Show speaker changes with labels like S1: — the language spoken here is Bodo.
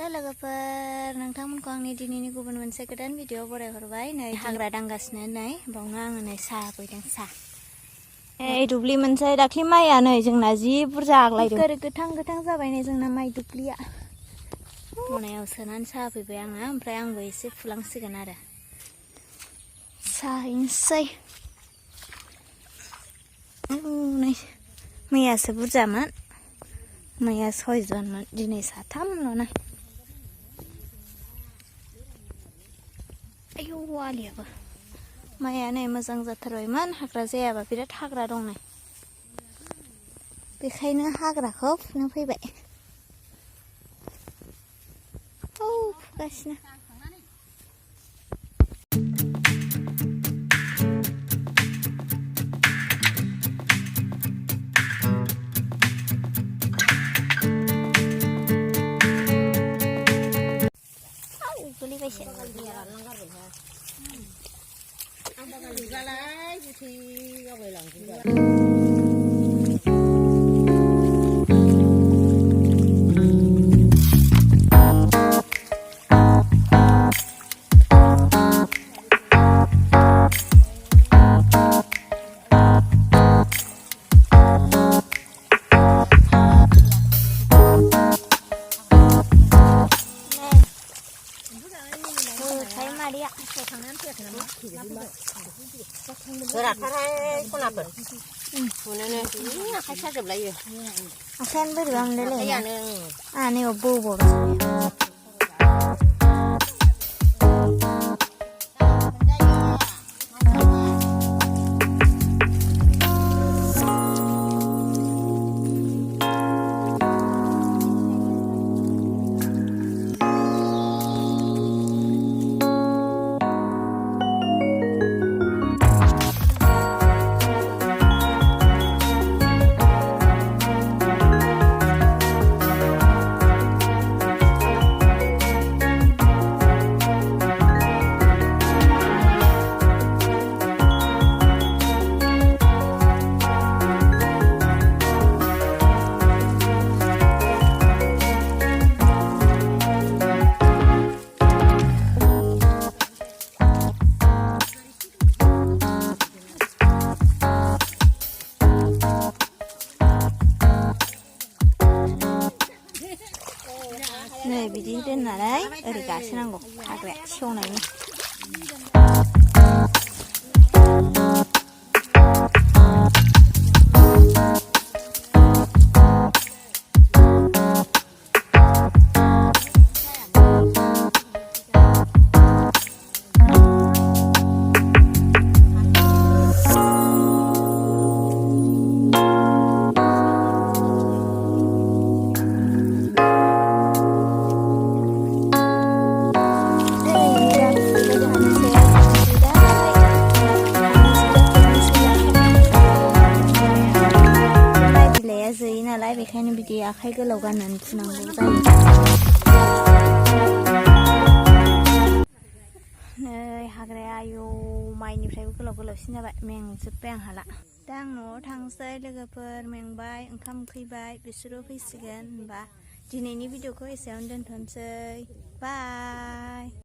S1: हेलो लोगोफोर नोंथांमोनखौ आंनि दिनैनि गुबुन मोनसे गोदान भिडिअ बरायहरबाय नै हाग्रा दांगासिनो नै बावनो आङो नै साहा फैदों साहा दुब्लि मोनसे दाख्लि माइया नै जोंना जि बुरजा आग्लायदों गोथां गोथां जाबाय नै जोंना माइ दुब्लिया मनायाव सोनानै साहा फैबाय आङो ओमफ्राय आंबो एसे फुलांसिगोन आरो साहैनोसै नै मैयासो बुरजामोन मैया 6 जनमोन दिनै 3ल' आयौ आलियाबो माइया नै मोजां जाथारबायमोन हाग्रा जायाबा बिराद हाग्रा दं नै बेखायनो हाग्राखौ फुनो फैबाय फुगासिनो आखाइ साजोबलायो आखायानो बोरैबा मोनलायलायो नै बिदि दोननानै ओरै गासोनांगौ हाग्राया सेवनायनि नालाय बेखायनो बिदि आखाइ गोलाव गाननानै फुनांगौ जायो नै हाग्राया आयौ माइनिफ्रायबो गोलाव गोलावसिन जाबाय मेंजोब्बाय आं हाला दा आं न'आव थांसै लोगोफोर मेंबाय ओंखाम उखैबाय बिसोरो फैसिगोन होनबा दिनैनि भिडिअखौ एसेयावनो दोनथ'नोसै बाय।